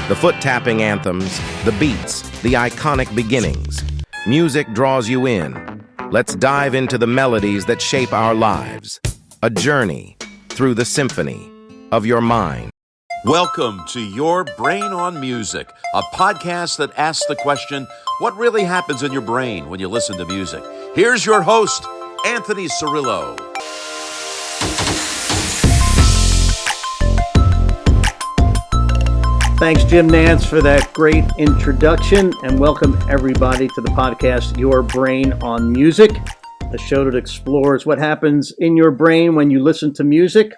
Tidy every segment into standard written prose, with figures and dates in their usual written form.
The foot-tapping anthems, the beats, the iconic beginnings. Music draws you in. Let's dive into the melodies that shape our lives. A journey through the symphony of your mind. Welcome to Your Brain on Music, a podcast that asks the question, what really happens in your brain when you listen to music? Here's your host, Anthony Cirillo. Thanks, Jim Nance, for that great introduction, and welcome everybody to the podcast, Your Brain on Music, a show that explores what happens in your brain when you listen to music.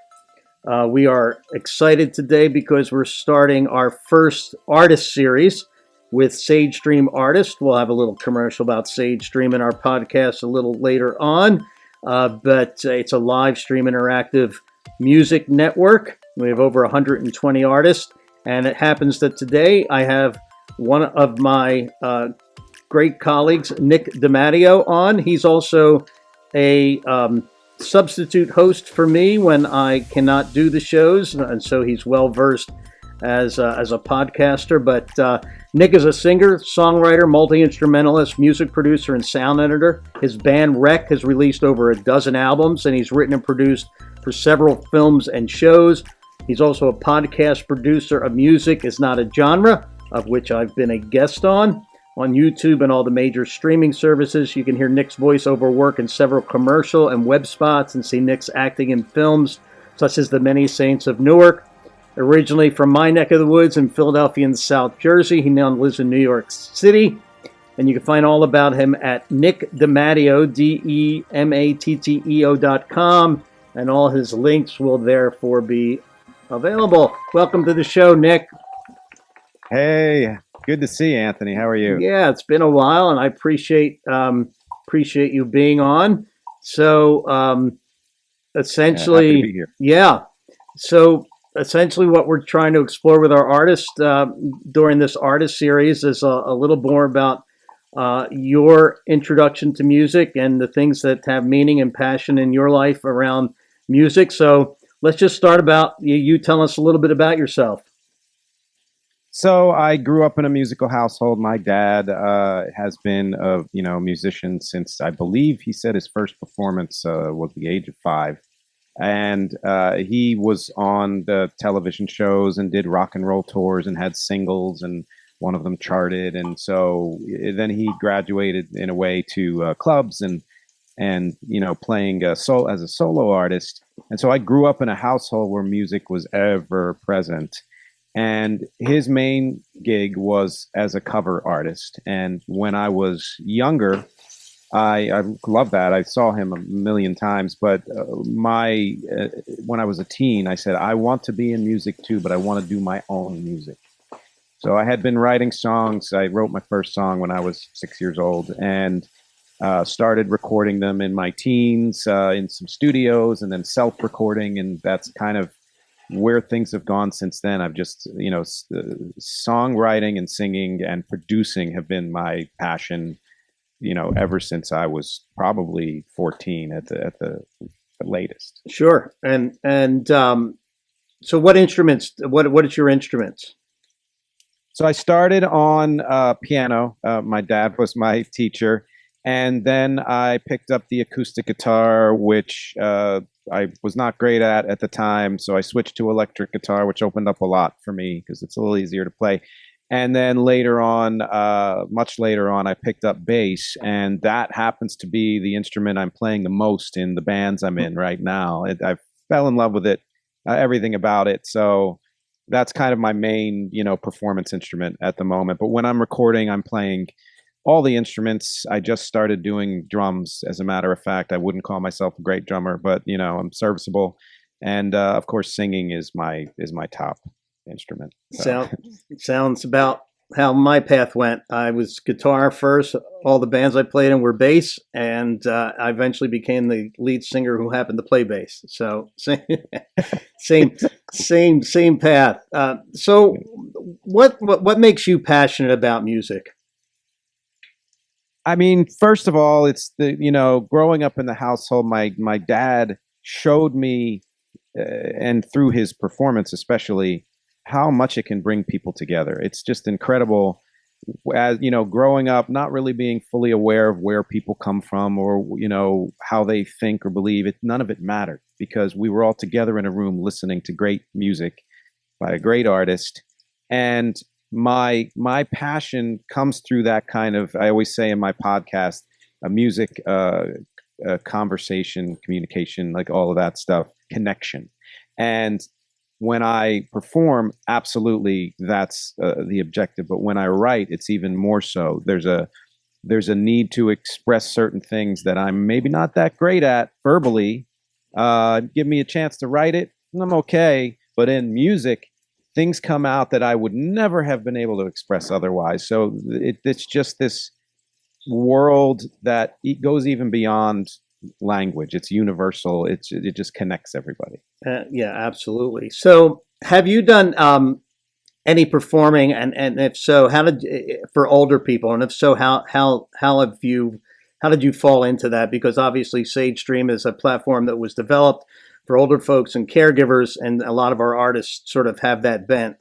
We are excited today because we're starting our first artist series with Sage Stream Artist. We'll have a little commercial about Sage Stream in our podcast a little later on, but it's a live stream interactive music network. We have over 120 artists. And it happens that today I have one of my great colleagues, Nick DeMatteo, on. He's also a substitute host for me when I cannot do the shows, and so he's well versed as a podcaster. But Nick is a singer, songwriter, multi-instrumentalist, music producer, and sound editor. His band Rec has released over a dozen albums, and he's written and produced for several films and shows. He's also a podcast producer of Music Is Not a Genre, of which I've been a guest on YouTube and all the major streaming services. You can hear Nick's voiceover work in several commercial and web spots and see Nick's acting in films such as The Many Saints of Newark. Originally from my neck of the woods in Philadelphia and South Jersey, he now lives in New York City. And you can find all about him at nickdematteo, DEMATTEO.com, and all his links will therefore be available. Welcome to the show, Nick. Hey, good to see you, Anthony. How are you? Yeah, it's been a while, and I appreciate you being on. So, essentially, happy to be here. Yeah. So, essentially, what we're trying to explore with our artists during this artist series is a little more about your introduction to music and the things that have meaning and passion in your life around music. So, let's just start about you telling us a little bit about yourself. So I grew up in a musical household. My dad has been a musician since, I believe he said his first performance was the age of 5. And he was on the television shows and did rock and roll tours and had singles, and one of them charted. And so then he graduated in a way to clubs and playing as a solo artist. And so I grew up in a household where music was ever present. And his main gig was as a cover artist. And when I was younger, I love that. I saw him a million times. But when I was a teen, I said, I want to be in music too, but I want to do my own music. So I had been writing songs. I wrote my first song when I was 6 years old, and started recording them in my teens in some studios, and then self-recording, and that's kind of where things have gone since then. I've just, songwriting and singing and producing have been my passion, ever since I was probably 14 at the latest. Sure. And so what instruments? What is your instruments? So I started on piano. My dad was my teacher. And then I picked up the acoustic guitar, which I was not great at the time. So I switched to electric guitar, which opened up a lot for me because it's a little easier to play. And then later on, much later on, I picked up bass. And that happens to be the instrument I'm playing the most in the bands I'm in right now. I fell in love with it, everything about it. So that's kind of my main, performance instrument at the moment. But when I'm recording, I'm playing all the instruments. I just started doing drums. As a matter of fact, I wouldn't call myself a great drummer, but I'm serviceable. And of course, singing is my top instrument. So. Sounds about how my path went. I was guitar first. All the bands I played in were bass, and I eventually became the lead singer who happened to play bass. So same path. So what makes you passionate about music? I mean, first of all, it's growing up in the household, my dad showed me, and through his performance especially, how much it can bring people together. It's just incredible. As you know, growing up, not really being fully aware of where people come from or how they think or believe, it none of it mattered because we were all together in a room listening to great music by a great artist. And my passion comes through that kind of, I always say in my podcast, a music conversation, communication, like all of that stuff, connection. And when I perform, absolutely, that's the objective. But when I write, it's even more so. There's a need to express certain things that I'm maybe not that great at verbally. Give me a chance to write it, and I'm okay. But in music, things come out that I would never have been able to express otherwise. So it's just this world that it goes even beyond language. It's universal. It just connects everybody. Yeah, absolutely. So, have you done any performing, and if so, how did for older people, and if so, how did you fall into that? Because obviously, Sage Stream is a platform that was developed for older folks and caregivers, and a lot of our artists sort of have that bent.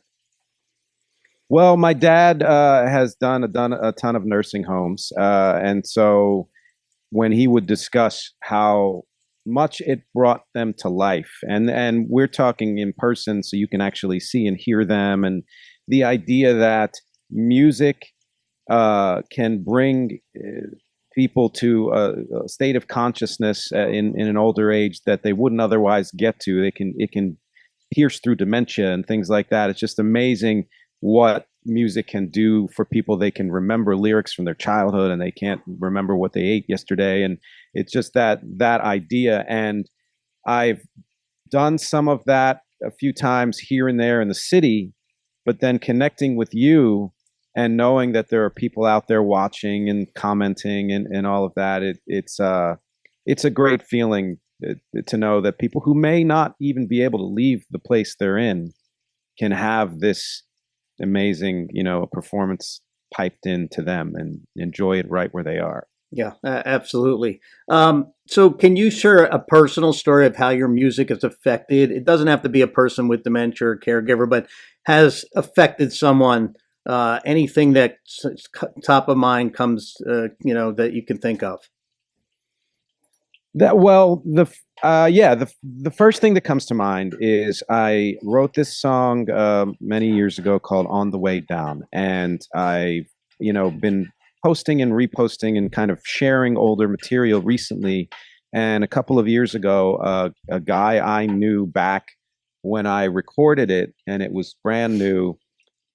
Well, my dad has done a ton of nursing homes, and so when he would discuss how much it brought them to life, and we're talking in person, so you can actually see and hear them, and the idea that music can bring people to a state of consciousness in an older age that they wouldn't otherwise get to. It can pierce through dementia and things like that. It's just amazing what music can do for people. They can remember lyrics from their childhood and they can't remember what they ate yesterday. And it's just that idea. And I've done some of that a few times here and there in the city, but then connecting with you and knowing that there are people out there watching and commenting and all of that, it's a great feeling to know that people who may not even be able to leave the place they're in can have this amazing, performance piped into them and enjoy it right where they are. Yeah, absolutely. So can you share a personal story of how your music has affected? It doesn't have to be a person with dementia or caregiver, but has affected someone. Anything that top of mind comes, that you can think of. The first thing that comes to mind is I wrote this song many years ago called "On the Way Down," and I've been posting and reposting and kind of sharing older material recently. And a couple of years ago, a guy I knew back when I recorded it, and it was brand new,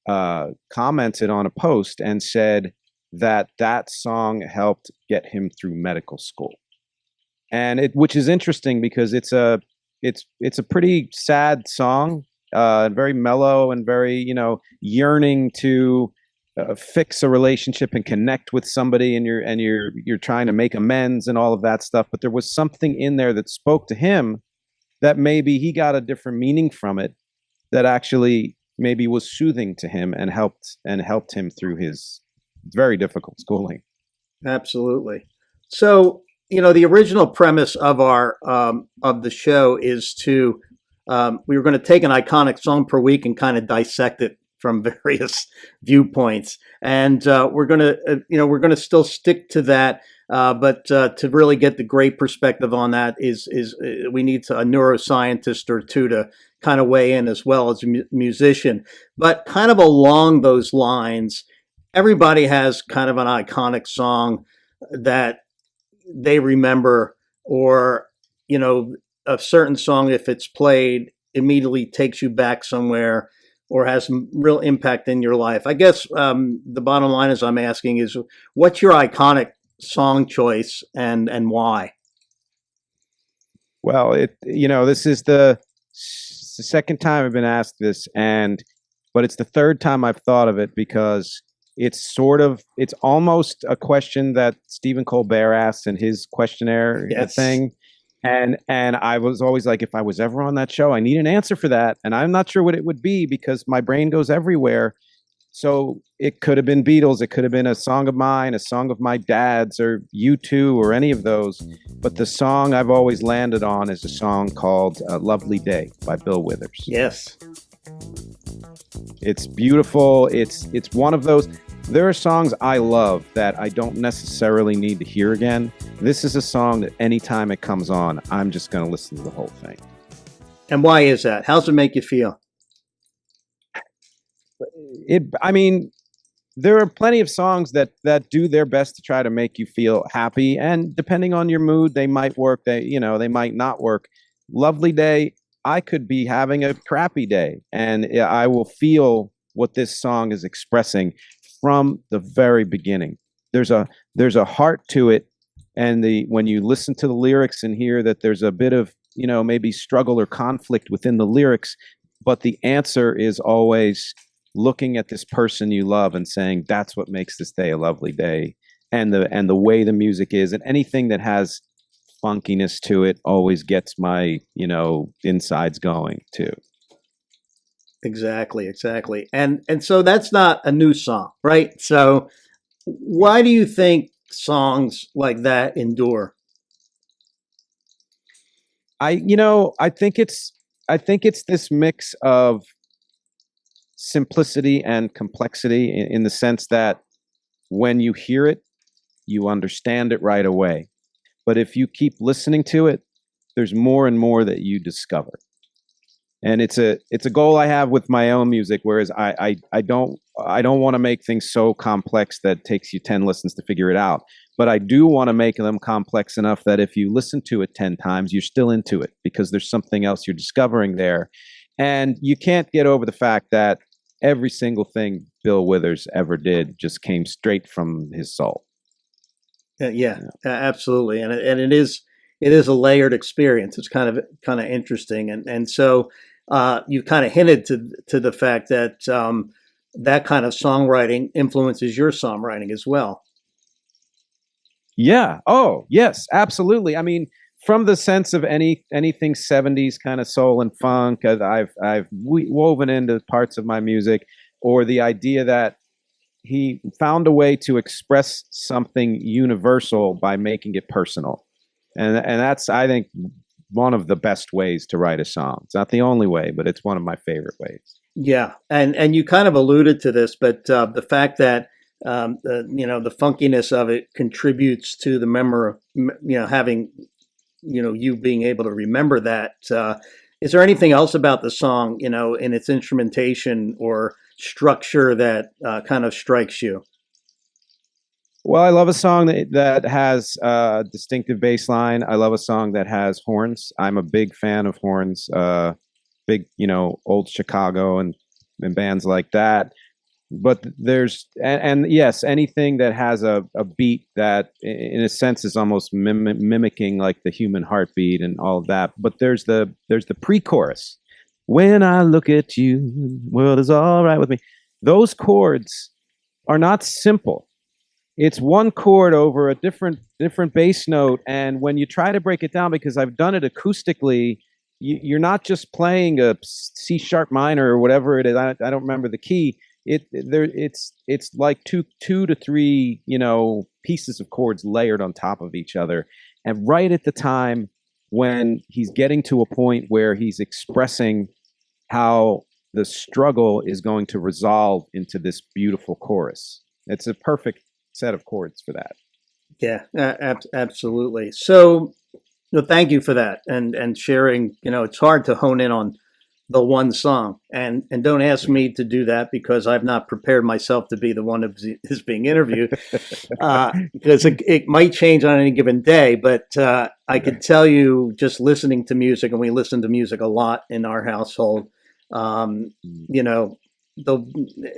commented on a post and said that song helped get him through medical school. And which is interesting because it's a pretty sad song, very mellow and very yearning to fix a relationship and connect with somebody, and you're trying to make amends and all of that stuff. But there was something in there that spoke to him that maybe he got a different meaning from it that actually maybe was soothing to him and helped him through his very difficult schooling. Absolutely. So, the original premise of our of the show is to we were going to take an iconic song per week and kind of dissect it from various viewpoints, and we're going to still stick to that. But to really get the great perspective on that is we need a neuroscientist or two to kind of weigh in as well as a musician. But kind of along those lines, everybody has kind of an iconic song that they remember, or a certain song, if it's played, immediately takes you back somewhere or has some real impact in your life. I guess the bottom line is I'm asking is, what's your iconic song choice and why? Well, this is the second time I've been asked this, but it's the third time I've thought of it because it's almost a question that Stephen Colbert asked in his questionnaire thing. And I was always like, if I was ever on that show, I need an answer for that. And I'm not sure what it would be because my brain goes everywhere. So it could have been Beatles. It could have been a song of mine, a song of my dad's, or U2, or any of those. But the song I've always landed on is a song called Lovely Day by Bill Withers. Yes. It's beautiful. It's one of those. There are songs I love that I don't necessarily need to hear again. This is a song that anytime it comes on, I'm just going to listen to the whole thing. And why is that? How's it make you feel? I mean, there are plenty of songs that do their best to try to make you feel happy, and depending on your mood, they might work. They might not work. Lovely Day, I could be having a crappy day, and I will feel what this song is expressing from the very beginning. There's a heart to it, and when you listen to the lyrics and hear that there's a bit of maybe struggle or conflict within the lyrics, but the answer is always looking at this person you love and saying that's what makes this day a lovely day, and the way the music is, and anything that has funkiness to it always gets my insides going too. Exactly. And so that's not a new song, right? So why do you think songs like that endure? I think it's this mix of simplicity and complexity in the sense that when you hear it, you understand it right away. But if you keep listening to it, there's more and more that you discover. And it's a goal I have with my own music, whereas I don't want to make things so complex that it takes you 10 listens to figure it out. But I do want to make them complex enough that if you listen to it 10 times, you're still into it because there's something else you're discovering there. And you can't get over the fact that every single thing Bill Withers ever did just came straight from his soul. Absolutely. And it is a layered experience. It's kind of interesting. And so you've kind of hinted to the fact that that kind of songwriting influences your songwriting as well. Yeah. Oh, yes, absolutely. I mean, from the sense of anything 70s kind of soul and funk, I've woven into parts of my music, or the idea that he found a way to express something universal by making it personal. And that's, I think, one of the best ways to write a song. It's not the only way, but it's one of my favorite ways. Yeah. And you kind of alluded to this, but the fact that the funkiness of it contributes to the memory, having, you being able to remember that. Is there anything else about the song, in its instrumentation or structure that kind of strikes you? Well, I love a song that has a distinctive bass line. I love a song that has horns. I'm a big fan of horns, big, old Chicago and bands like that. But there's, and yes, anything that has a beat that in a sense is almost mimicking like the human heartbeat and all of that. But there's the pre-chorus. When I look at you, the world is all right with me. Those chords are not simple. It's one chord over a different bass note, and when you try to break it down, because I've done it acoustically, you're not just playing a C sharp minor or whatever it is. I don't remember the key. It's like two to three pieces of chords layered on top of each other, and right at the time when he's getting to a point where he's expressing how the struggle is going to resolve into this beautiful chorus. It's a perfect set of chords for that. Yeah, absolutely. So, thank you for that and sharing. It's hard to hone in on the one song, and don't ask me to do that because I've not prepared myself to be the one that is being interviewed, because it might change on any given day. But I could tell you, just listening to music, and we listen to music a lot in our household. In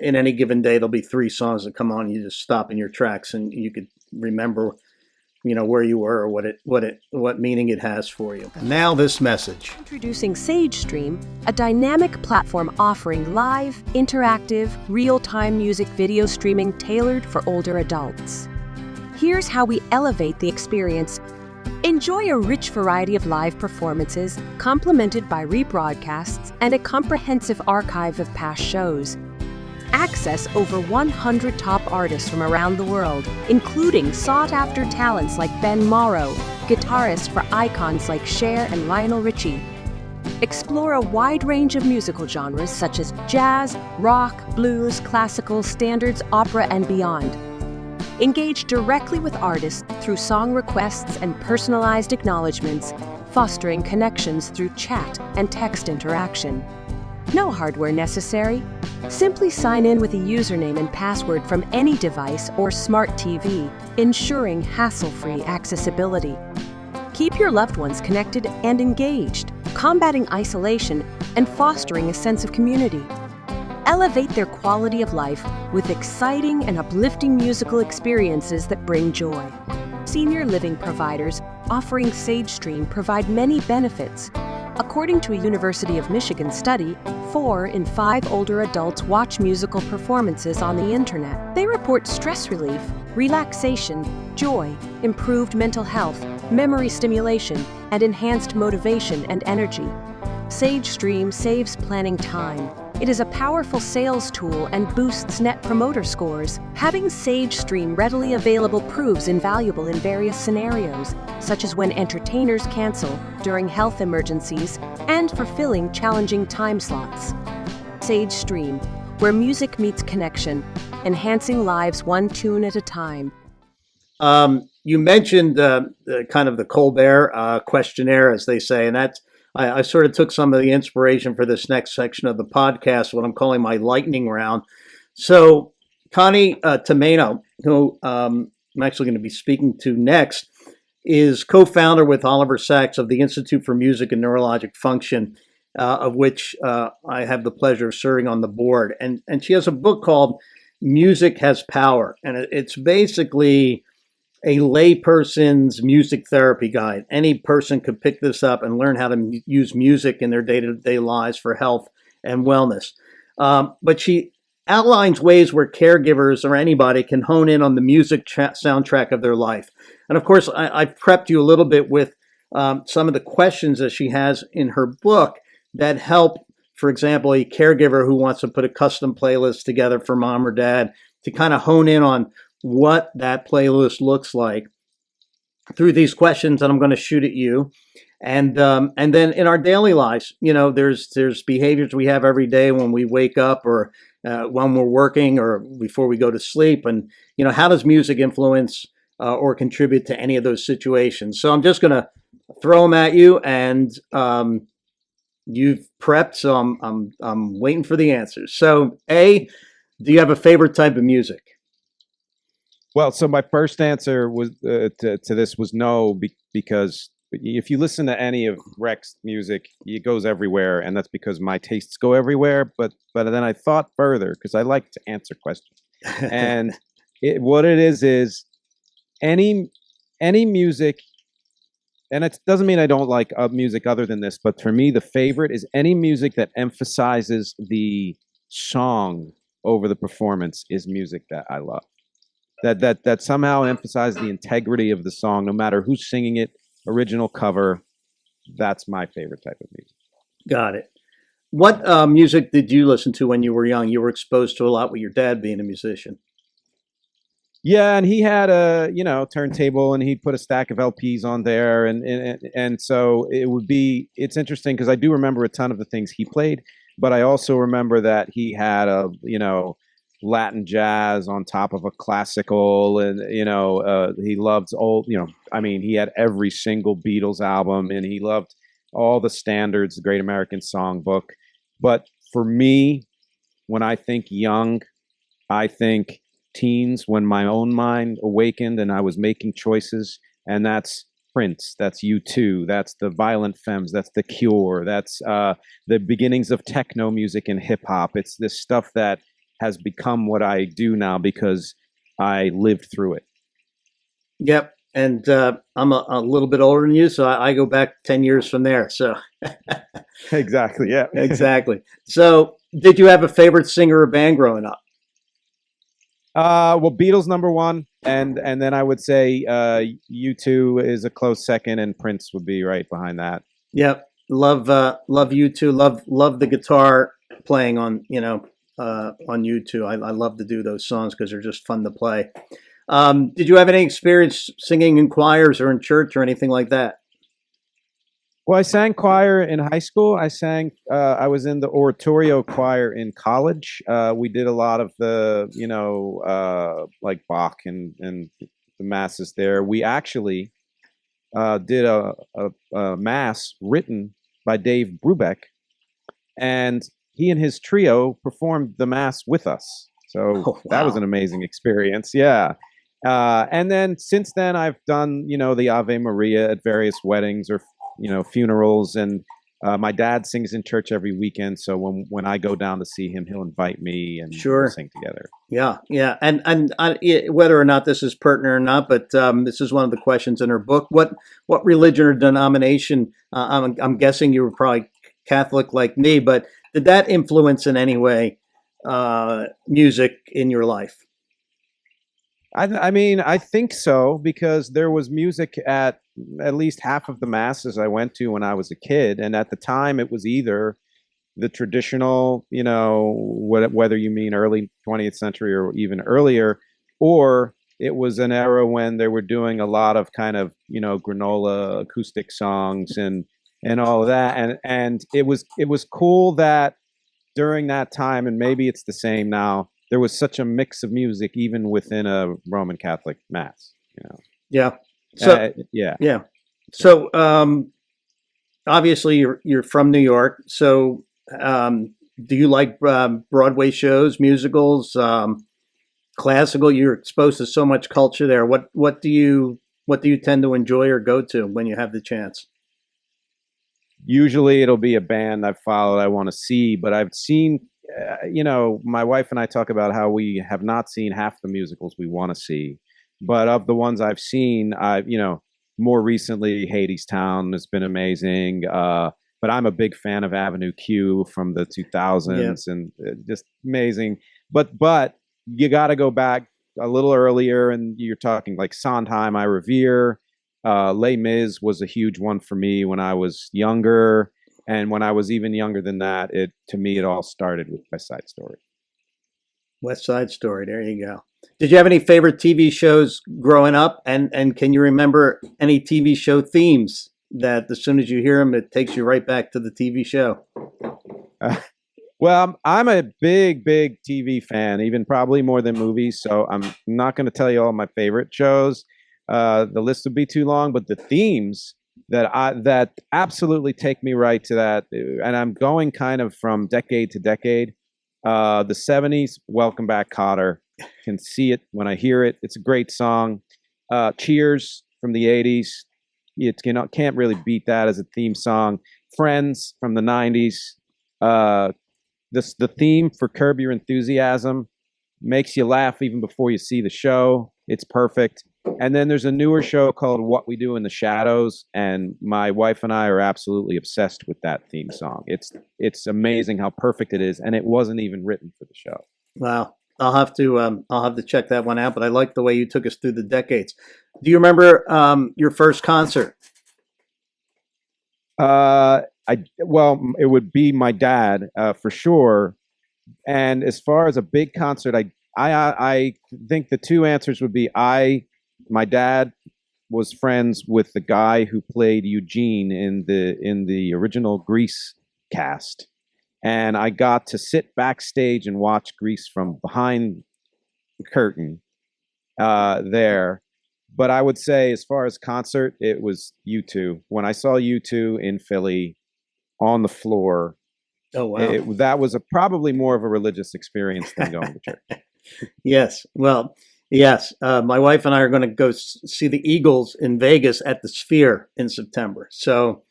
any given day, there'll be 3 songs that come on. You just stop in your tracks, and you could remember, where you were or what meaning it has for you. And now this message. Introducing SageStream, a dynamic platform offering live, interactive, real-time music video streaming tailored for older adults. Here's how we elevate the experience. Enjoy a rich variety of live performances, complemented by rebroadcasts and a comprehensive archive of past shows. Access over 100 top artists from around the world, including sought-after talents like Ben Morrow, guitarist for icons like Cher and Lionel Richie. Explore a wide range of musical genres such as jazz, rock, blues, classical, standards, opera, and beyond. Engage directly with artists through song requests and personalized acknowledgments, fostering connections through chat and text interaction. No hardware necessary. Simply sign in with a username and password from any device or smart TV, ensuring hassle-free accessibility. Keep your loved ones connected and engaged, combating isolation and fostering a sense of community. Elevate their quality of life with exciting and uplifting musical experiences that bring joy. Senior living providers offering SageStream provide many benefits. According to a University of Michigan study, 4 in 5 older adults watch musical performances on the internet. They report stress relief, relaxation, joy, improved mental health, memory stimulation, and enhanced motivation and energy. SageStream saves planning time. It is a powerful sales tool and boosts net promoter scores. Having SageStream readily available proves invaluable in various scenarios, such as when entertainers cancel, during health emergencies, and for filling challenging time slots. SageStream, where music meets connection, enhancing lives one tune at a time. You mentioned kind of the Colbert questionnaire, as they say, and that's I sort of took some of the inspiration for this next section of the podcast, what I'm calling my lightning round. So Connie Tomaino, who I'm actually going to be speaking to next, is co-founder with Oliver Sacks of the Institute for Music and Neurologic Function, of which I have the pleasure of serving on the board. And she has a book called Music Has Power. And it's basically a layperson's music therapy guide. Any person could pick this up and learn how to use music in their day-to-day lives for health and wellness. But she outlines ways where caregivers or anybody can hone in on the music soundtrack of their life. And of course, I've prepped you a little bit with some of the questions that she has in her book that help, for example, a caregiver who wants to put a custom playlist together for mom or dad to kind of hone in on what that playlist looks like through these questions that I'm going to shoot at you. And then in our daily lives, you know, there's behaviors we have every day when we wake up or when we're working or before we go to sleep. And, you know, how does music influence or contribute to any of those situations? So I'm just going to throw them at you, and you've prepped, so I'm waiting for the answers. So A, do you have a favorite type of music? Well, so my first answer was to this was no, because if you listen to any of Rex's music, it goes everywhere, and that's because my tastes go everywhere. But then I thought further, because I like to answer questions, and what it is any music, and it doesn't mean I don't like music other than this, but for me, the favorite is any music that emphasizes the song over the performance is music that I love. That somehow emphasizes the integrity of the song, no matter who's singing it, original, cover. That's my favorite type of music. Got it. What music did you listen to when you were young? You were exposed to a lot with your dad being a musician. Yeah, and he had a turntable, and he'd put a stack of LPs on there, and so it's interesting because I do remember a ton of the things he played, but I also remember that he had a Latin jazz on top of a classical, and he loved old, he had every single Beatles album, and he loved all the standards, the Great American Songbook. But for me, when I think young, I think teens, when my own mind awakened and I was making choices, and that's Prince, that's U2, that's the Violent Femmes, that's The Cure, that's the beginnings of techno music and hip hop. It's this stuff that has become what I do now because I lived through it. Yep. And I'm a little bit older than you, so I go back 10 years from there. So Exactly. Yeah. Exactly. So did you have a favorite singer or band growing up? Well, Beatles number one, and then I would say U2 is a close second, and Prince would be right behind that. Yep. Love U2. Love the guitar playing on U2. I love to do those songs because they're just fun to play. Did you have any experience singing in choirs or in church or anything like that? Well, I sang choir in high school. I was in the oratorio choir in college. We did a lot of the, like Bach and the masses there. We actually did a mass written by Dave Brubeck, and he and his trio performed the mass with us. So Oh, that was wow. an amazing experience. Yeah. And then since then, I've done, the Ave Maria at various weddings or, funerals. And my dad sings in church every weekend. So when I go down to see him, he'll invite me and we'll Sure. sing together. Yeah, yeah, and whether or not this is pertinent or not, but this is one of the questions in her book. What religion or denomination? I'm guessing you were probably Catholic like me, but did that influence in any way music in your life? I mean, I think so because there was music at least half of the masses I went to when I was a kid. And at the time, it was either the traditional, whether you mean early 20th century or even earlier, or it was an era when they were doing a lot of kind of, granola acoustic songs and all of that. And it was cool that during that time, and maybe it's the same now, there was such a mix of music even within a Roman Catholic mass. Yeah. So Yeah. yeah. So obviously you're from New York. So do you like Broadway shows, musicals, classical? You're exposed to so much culture there. What do you tend to enjoy or go to when you have the chance? Usually it'll be a band I've followed I want to see, but I've seen, my wife and I talk about how we have not seen half the musicals we want to see. But of the ones I've seen, more recently, Hadestown has been amazing. But I'm a big fan of Avenue Q from the 2000s and just amazing. But you got to go back a little earlier, and you're talking like Sondheim, I revere. Les Mis was a huge one for me when I was younger, and when I was even younger than that, to me it all started with West Side Story. West Side Story. There you go. Did you have any favorite TV shows growing up? And can you remember any TV show themes that as soon as you hear them, it takes you right back to the TV show? Well, I'm a big TV fan, even probably more than movies. So I'm not going to tell you all my favorite shows. The list would be too long, but the themes that absolutely take me right to that, and I'm going kind of from decade to decade. The 70s, Welcome Back, Kotter. Can see it when I hear it. It's a great song. Cheers from the 80s. Can't really beat that as a theme song. Friends from the 90s. The theme for Curb Your Enthusiasm makes you laugh even before you see the show. It's perfect. And then there's a newer show called What We Do in the Shadows, and my wife and I are absolutely obsessed with that theme song. It's amazing how perfect it is, and it wasn't even written for the show. Wow. I'll have to check that one out, but I like the way you took us through the decades. Do you remember your first concert? It would be my dad for sure. And as far as a big concert, I think the two answers would be my dad was friends with the guy who played Eugene in the original Grease cast. And I got to sit backstage and watch Grease from behind the curtain there. But I would say, as far as concert, it was U2. When I saw U2 in Philly on the floor, Oh, wow. That was probably more of a religious experience than going to church. Yes. Well, yes. My wife and I are going to go see the Eagles in Vegas at the Sphere in September. So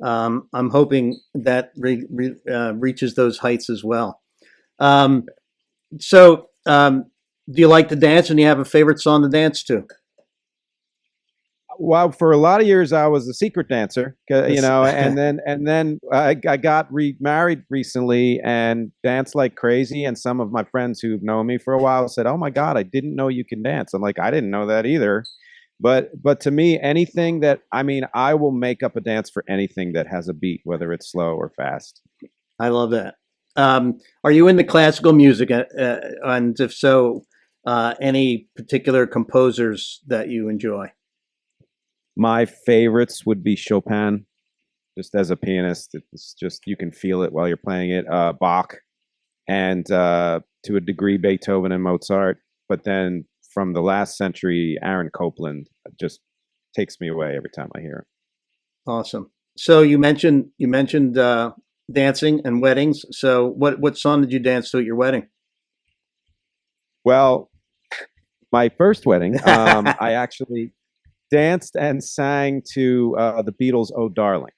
I'm hoping that reaches those heights as well. So do you like to dance, and do you have a favorite song to dance to? Well, for a lot of years, I was a secret dancer, and then I got remarried recently and danced like crazy. And some of my friends who've known me for a while said, "Oh my God, I didn't know you can dance." I'm like, I didn't know that either. But to me, anything I will make up a dance for anything that has a beat, whether it's slow or fast. I love that. Are you into classical music? And if so, any particular composers that you enjoy? My favorites would be Chopin. just as a pianist. It's just, you can feel it while you're playing it. Bach and to a degree Beethoven and Mozart, but then from the last century, Aaron Copland just takes me away every time I hear him. Awesome. So you mentioned dancing and weddings. So what song did you dance to at your wedding? Well, my first wedding, I actually danced and sang to the Beatles' "Oh Darling,"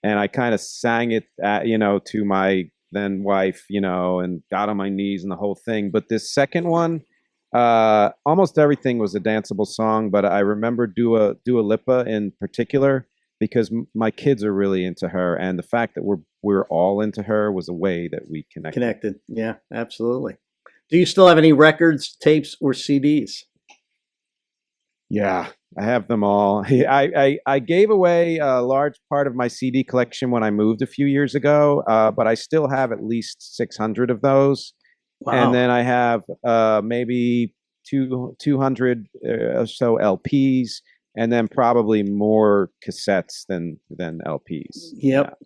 and I kind of sang it, to my then wife, and got on my knees and the whole thing. But this second one, almost everything was a danceable song, but I remember Dua Lipa in particular because my kids are really into her, and the fact that we're all into her was a way that we connected. Yeah, absolutely. Do you still have any records, tapes, or CDs? Yeah, I have them all. I gave away a large part of my CD collection when I moved a few years ago, but I still have at least 600 of those. Wow. And then I have maybe 200 or so LPs, and then probably more cassettes than LPs. Yep.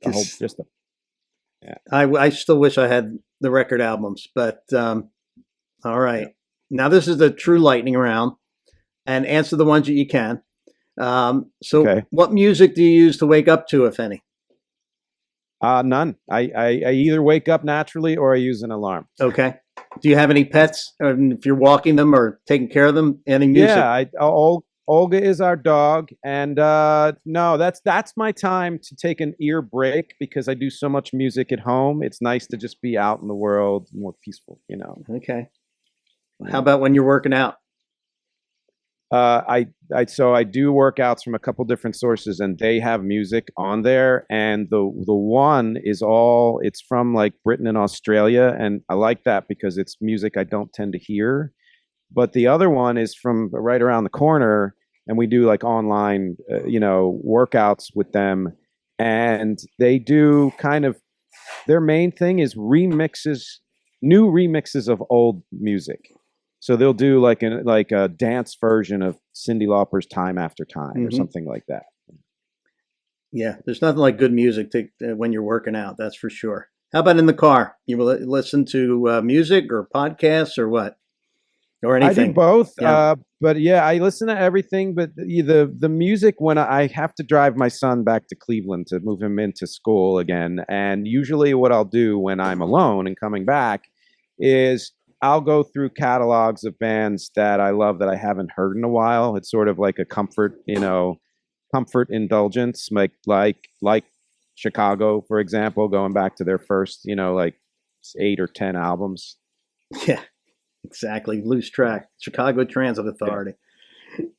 Yeah. I still wish I had the record albums, but all right. Yeah. Now this is the true lightning round, and answer the ones that you can. Okay. What music do you use to wake up to, if any? None. I either wake up naturally or I use an alarm. Okay. Do you have any pets? Or if you're walking them or taking care of them, any music? Yeah, Olga is our dog, and no, that's my time to take an ear break because I do so much music at home. It's nice to just be out in the world, more peaceful, Okay. How about when you're working out? I do workouts from a couple different sources, and they have music on there. And the one is it's from like Britain and Australia, and I like that because it's music I don't tend to hear. But the other one is from right around the corner, and we do like online, workouts with them, and they do kind of their main thing is new remixes of old music. So they'll do like a dance version of Cyndi Lauper's "Time After Time" or something like that. Yeah, there's nothing like good music when you're working out. That's for sure. How about in the car? You listen to music or podcasts or what? Or anything? I do both. Yeah. But yeah, I listen to everything. But the music, when I have to drive my son back to Cleveland to move him into school again, and usually what I'll do when I'm alone and coming back is I'll go through catalogs of bands that I love that I haven't heard in a while. It's sort of like a comfort indulgence, like Chicago, for example, going back to their first, like 8 or 10 albums. Yeah, exactly. Loose track. Chicago Transit Authority.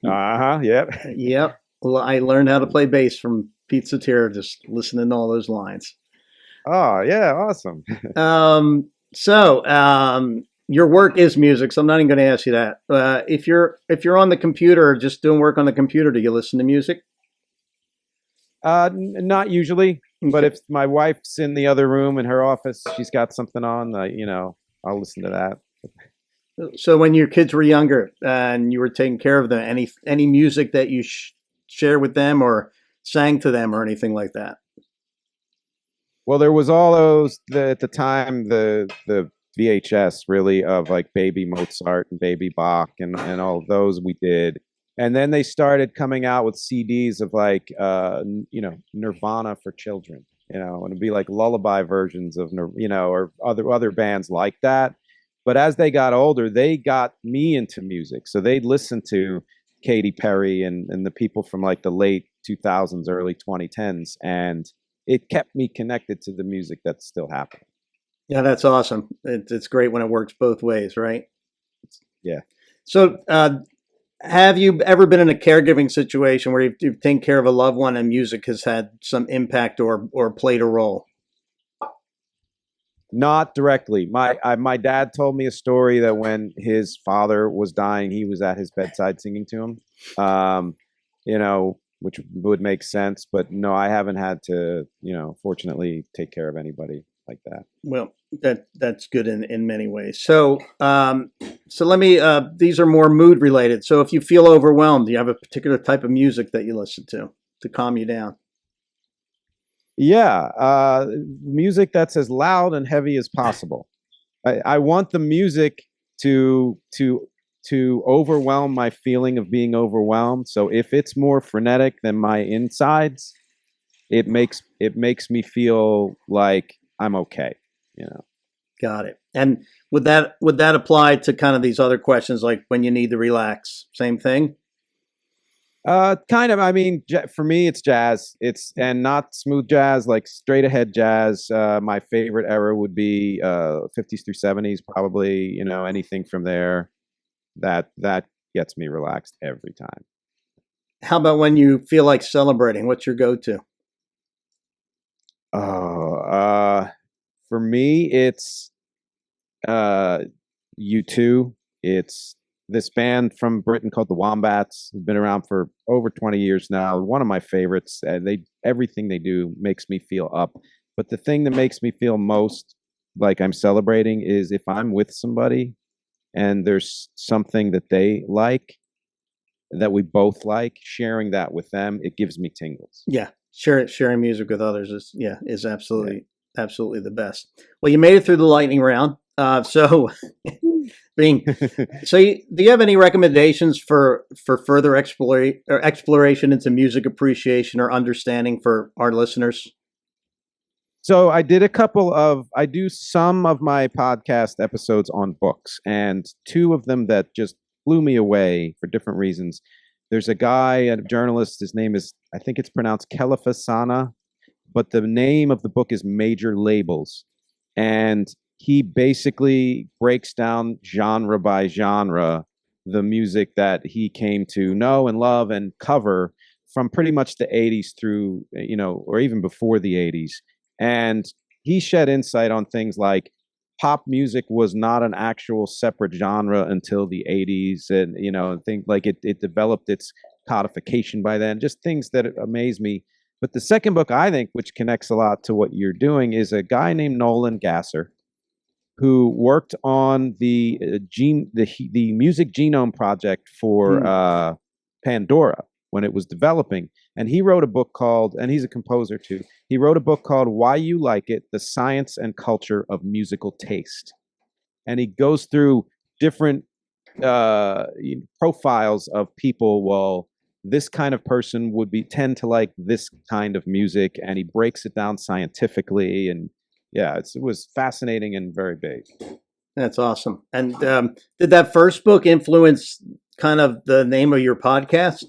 Yep. Yep. Well, I learned how to play bass from Pete Cetera, just listening to all those lines. Oh yeah, awesome. Your work is music, so I'm not even going to ask you that. If you're on the computer or just doing work on the computer, do you listen to music? Not usually, but if my wife's in the other room in her office, she's got something on, I'll listen to that. So when your kids were younger and you were taking care of them, any music that you share with them or sang to them or anything like that? Well, there was all those at the time the VHS really of like Baby Mozart and Baby Bach and all of those we did. And then they started coming out with CDs of like, Nirvana for children, and it'd be like lullaby versions of, or other bands like that. But as they got older, they got me into music. So they'd listen to Katy Perry and the people from like the late 2000s, early 2010s. And it kept me connected to the music that's still happening. Yeah, that's awesome. It's great when it works both ways, right? Yeah. So have you ever been in a caregiving situation where you've taken care of a loved one and music has had some impact or played a role? Not directly. My dad told me a story that when his father was dying, he was at his bedside singing to him, which would make sense. But no, I haven't had to, fortunately take care of anybody like that. Well, that's good in many ways. So let me, these are more mood related. So if you feel overwhelmed, do you have a particular type of music that you listen to calm you down? Yeah, music that's as loud and heavy as possible. I want the music to overwhelm my feeling of being overwhelmed. So if it's more frenetic than my insides, it makes me feel like I'm okay. You know. Got it. And would that apply to kind of these other questions, like when you need to relax? Same thing. Kind of. I mean, for me, it's jazz. It's and not smooth jazz, like straight ahead jazz. My favorite era would be 50s through 70s, probably. You know, anything from there. That gets me relaxed every time. How about when you feel like celebrating? What's your go-to? Oh, for me, it's U2. It's this band from Britain called the Wombats. Who've been around for over 20 years now. One of my favorites. They everything they do makes me feel up. But the thing that makes me feel most like I'm celebrating is if I'm with somebody and there's something that they like that we both like, sharing that with them, it gives me tingles. Yeah, sharing music with others is absolutely the best. Well, you made it through the lightning round. So being do you have any recommendations for further exploration into music appreciation or understanding for our listeners? So I do some of my podcast episodes on books, and two of them that just blew me away for different reasons. There's a guy, a journalist, his name is, I think it's pronounced Kelafasana, but the name of the book is Major Labels. And he basically breaks down genre by genre the music that he came to know and love and cover from pretty much the 80s through, or even before the 80s. And he shed insight on things like pop music was not an actual separate genre until the 80s. And, things like it developed its codification by then, just things that amaze me. But the second book, I think, which connects a lot to what you're doing, is a guy named Nolan Gasser, who worked on the music genome project for Pandora when it was developing. And he wrote a book called, and he's a composer too, he wrote a book called Why You Like It, The Science and Culture of Musical Taste. And he goes through different profiles of people. Well, this kind of person would tend to like this kind of music, and he breaks it down scientifically. And yeah, it was fascinating and very big. That's awesome. And did that first book influence kind of the name of your podcast?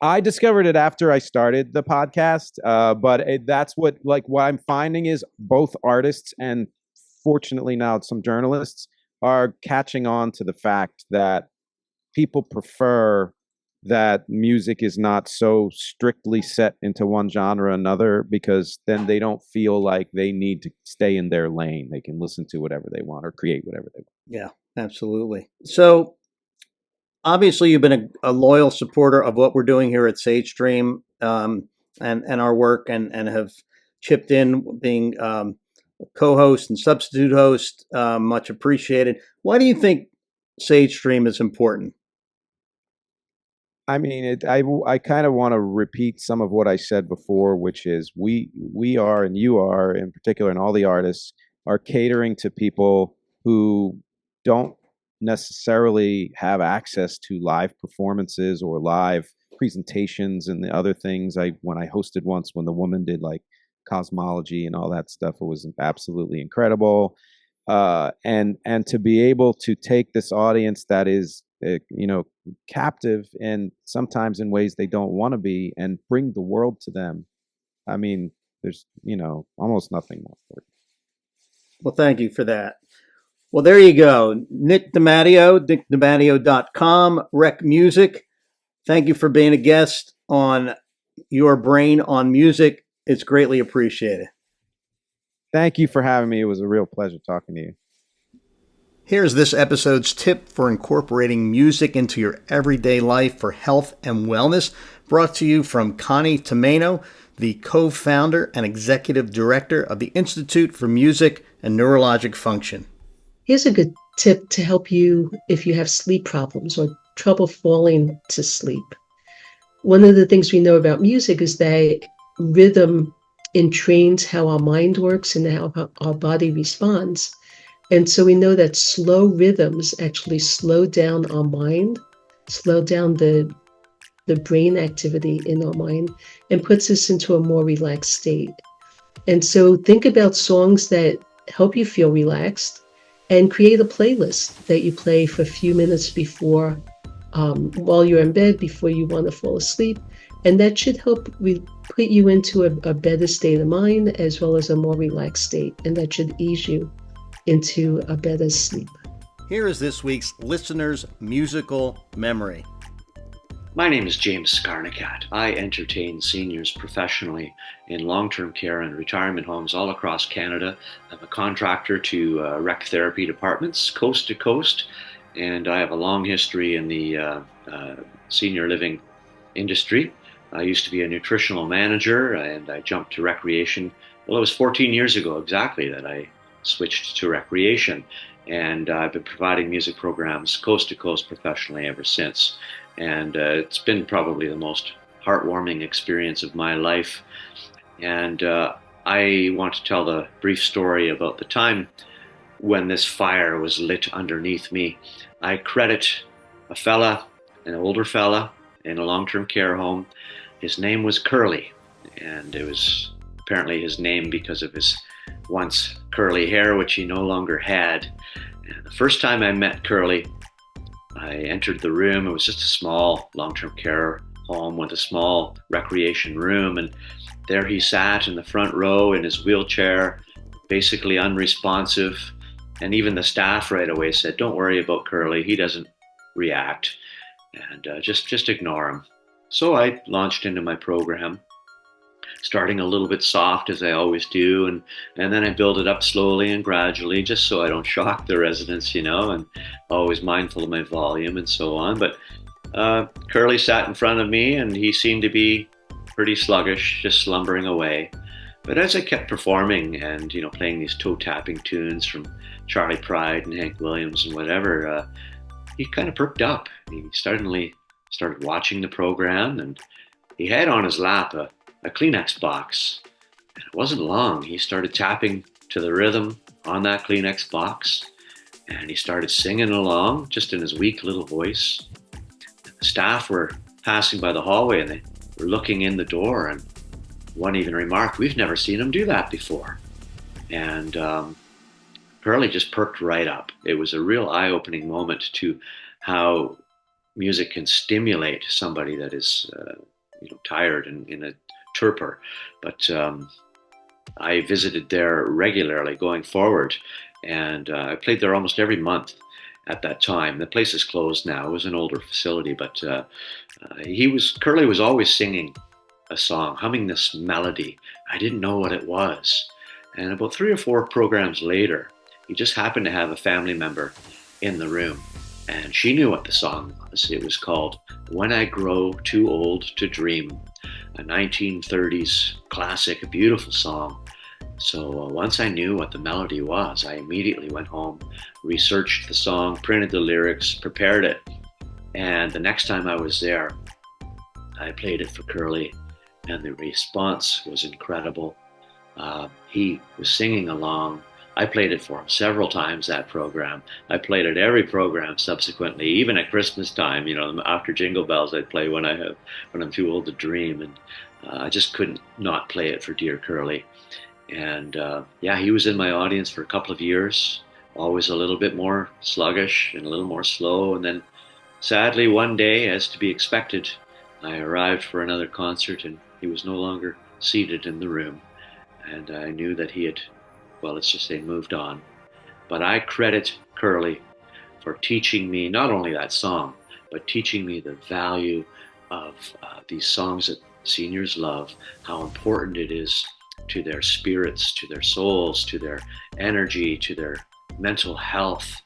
I discovered it after I started the podcast, but that's what I'm finding is both artists and fortunately now some journalists are catching on to the fact that people prefer that music is not so strictly set into one genre or another, because then they don't feel like they need to stay in their lane. They can listen to whatever they want or create whatever they want. Yeah, absolutely. So obviously you've been a loyal supporter of what we're doing here at Sage Stream and our work, and have chipped in being a co-host and substitute host. Much appreciated. Why do you think Sage Stream is important? I mean, I kind of want to repeat some of what I said before, which is we are, and you are in particular, and all the artists are catering to people who don't necessarily have access to live performances or live presentations and the other things. When I hosted once, when the woman did like cosmology and all that stuff, it was absolutely incredible. And to be able to take this audience that is captive and sometimes in ways they don't want to be, and bring the world to them. I mean, there's almost nothing more important. Well, thank you for that. Well, there you go. Nick DeMatteo, nickdematteo.com, Rec Music. Thank you for being a guest on Your Brain on Music. It's greatly appreciated. Thank you for having me. It was a real pleasure talking to you. Here's this episode's tip for incorporating music into your everyday life for health and wellness, brought to you from Connie Tomaino, the co-founder and executive director of the Institute for Music and Neurologic Function. Here's a good tip to help you if you have sleep problems or trouble falling to sleep. One of the things we know about music is that rhythm entrains how our mind works and how our body responds. And so we know that slow rhythms actually slow down our mind, slow down the brain activity in our mind, and puts us into a more relaxed state. And so think about songs that help you feel relaxed and create a playlist that you play for a few minutes before, while you're in bed, before you want to fall asleep. And that should help put you into a better state of mind as well as a more relaxed state. And that should ease you into a better sleep. Here is this week's listener's musical memory. My name is James Skarnikat. I entertain seniors professionally in long-term care and retirement homes all across Canada. I'm a contractor to rec therapy departments coast to coast, and I have a long history in the senior living industry. I used to be a nutritional manager, and I jumped to recreation. Well, it was 14 years ago exactly that I switched to recreation, and I've been providing music programs coast to coast professionally ever since. And it's been probably the most heartwarming experience of my life. And I want to tell the brief story about the time when this fire was lit underneath me. I credit a fella, an older fella in a long-term care home. His name was Curly, and it was apparently his name because of his once curly hair, which he no longer had. And the first time I met Curly, I entered the room. It was just a small long-term care home with a small recreation room, and there he sat in the front row in his wheelchair, basically unresponsive. And even the staff right away said, "Don't worry about Curly, he doesn't react, and just ignore him." So I launched into my program, starting a little bit soft as I always do, and then I build it up slowly and gradually, just so I don't shock the residents, and always mindful of my volume and so on. But Curly sat in front of me, and he seemed to be pretty sluggish, just slumbering away. But as I kept performing and playing these toe-tapping tunes from Charlie Pride and Hank Williams and whatever, he kind of perked up. He suddenly started watching the program, and he had on his lap a Kleenex box. And it wasn't long. He started tapping to the rhythm on that Kleenex box, and he started singing along just in his weak little voice. And the staff were passing by the hallway, and they were looking in the door, and one even remarked, "We've never seen him do that before." And Curly just perked right up. It was a real eye-opening moment to how music can stimulate somebody that is tired and in a torpor. But I visited there regularly going forward, and I played there almost every month at that time. The place is closed now. It was an older facility, but Curly was always singing a song, humming this melody. I didn't know what it was. And about 3 or 4 programs later, he just happened to have a family member in the room, and she knew what the song was. It was called "When I Grow Too Old to Dream," a 1930s classic, a beautiful song. So once I knew what the melody was, I immediately went home, researched the song, printed the lyrics, prepared it. And the next time I was there, I played it for Curly, and the response was incredible. He was singing along. I played it for him several times, that program. I played it every program subsequently, even at Christmas time, after Jingle Bells, I'd play when I'm too old to dream. And I just couldn't not play it for dear Curly. And he was in my audience for a couple of years, always a little bit more sluggish and a little more slow. And then sadly, one day, as to be expected, I arrived for another concert, and he was no longer seated in the room. And I knew that he had, let's just say, moved on. But I credit Curly for teaching me not only that song, but teaching me the value of these songs that seniors love, how important it is to their spirits, to their souls, to their energy, to their mental health,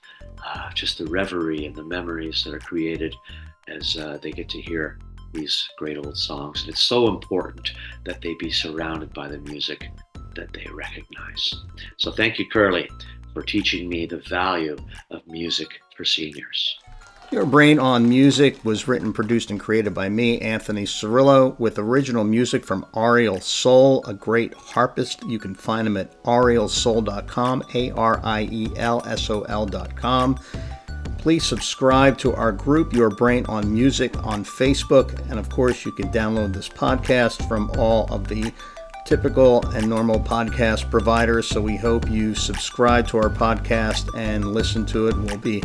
just the reverie and the memories that are created as they get to hear these great old songs. And it's so important that they be surrounded by the music that they recognize. So thank you, Curly, for teaching me the value of music for seniors. Your Brain on Music was written, produced, and created by me, Anthony Cirillo, with original music from Ariel Soul, a great harpist. You can find him at arielsoul.com, ARIELSOL.com. Please subscribe to our group, Your Brain on Music, on Facebook. And of course, you can download this podcast from all of the typical and normal podcast providers. So we hope you subscribe to our podcast and listen to it. We'll be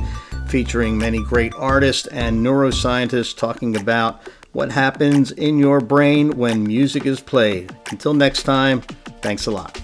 featuring many great artists and neuroscientists talking about what happens in your brain when music is played. Until next time, thanks a lot.